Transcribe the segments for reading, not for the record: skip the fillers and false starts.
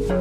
Fox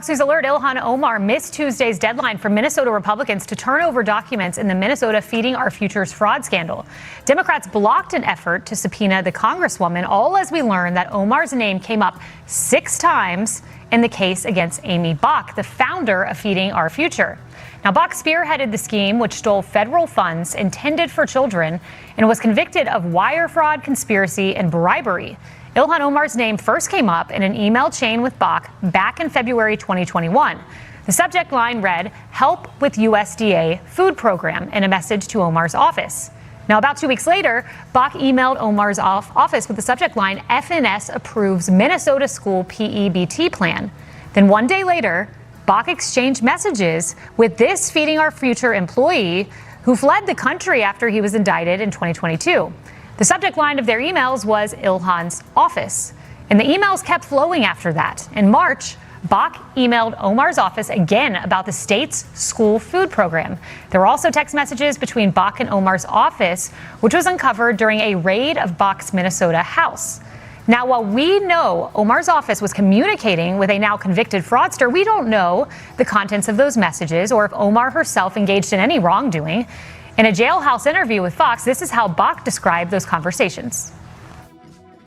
News Alert, Ilhan Omar missed Tuesday's deadline for Minnesota Republicans to turn over documents in the Minnesota Feeding Our Futures fraud scandal. Democrats blocked an effort to subpoena the Congresswoman, all as we learned that Omar's name came up 6 times in the case against Amy Bach, the founder of Feeding Our Future. Now, Bach spearheaded the scheme, which stole federal funds intended for children and was convicted of wire fraud, conspiracy, and bribery. Ilhan Omar's name first came up in an email chain with Bach back in February 2021. The subject line read, "Help with USDA food program," in a message to Omar's office. Now, about 2 weeks later, Bach emailed Omar's office with the subject line, "FNS approves Minnesota school PEBT plan." Then 1 day later, Bach exchanged messages with this Feeding Our Future employee who fled the country after he was indicted in 2022. The subject line of their emails was Ilhan's office, and the emails kept flowing after that. In March, Bach emailed Omar's office again about the state's school food program. There were also text messages between Bach and Omar's office, which was uncovered during a raid of Bach's Minnesota house. Now, while we know Omar's office was communicating with a now convicted fraudster, we don't know the contents of those messages or if Omar herself engaged in any wrongdoing. In a jailhouse interview with Fox, this is how Bach described those conversations.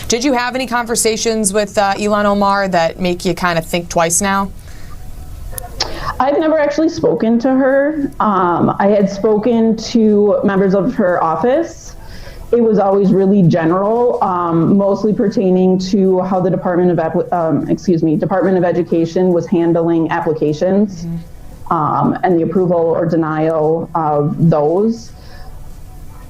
Did you have any conversations with Ilhan Omar that make you kind of think twice now? I've never actually spoken to her. I had spoken to members of her office. It was always really general, mostly pertaining to how the Department of Education was handling applications. And the approval or denial of those.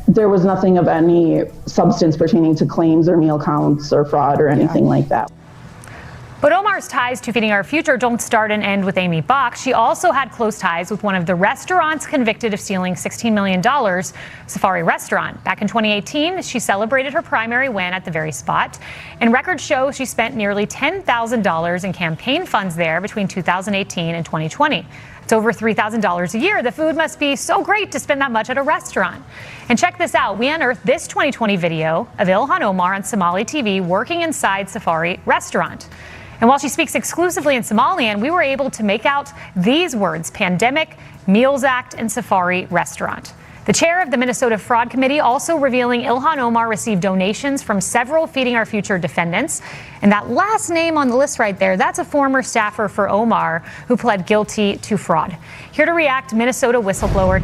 There was nothing of any substance pertaining to claims or meal counts or fraud or anything like that. But Omar's ties to Feeding Our Future don't start and end with Amy Bach. She also had close ties with one of the restaurants convicted of stealing $16 million, Safari Restaurant. Back in 2018, she celebrated her primary win at the very spot. And records show she spent nearly $10,000 in campaign funds there between 2018 and 2020. It's over $3,000 a year. The food must be so great to spend that much at a restaurant. And check this out. We unearthed this 2020 video of Ilhan Omar on Somali TV working inside Safari Restaurant. And while she speaks exclusively in Somalian, we were able to make out these words: Pandemic, Meals Act, and Safari Restaurant. The chair of the Minnesota Fraud Committee also revealing Ilhan Omar received donations from several Feeding Our Future defendants. And that last name on the list right there, that's a former staffer for Omar who pled guilty to fraud. Here to react, Minnesota whistleblower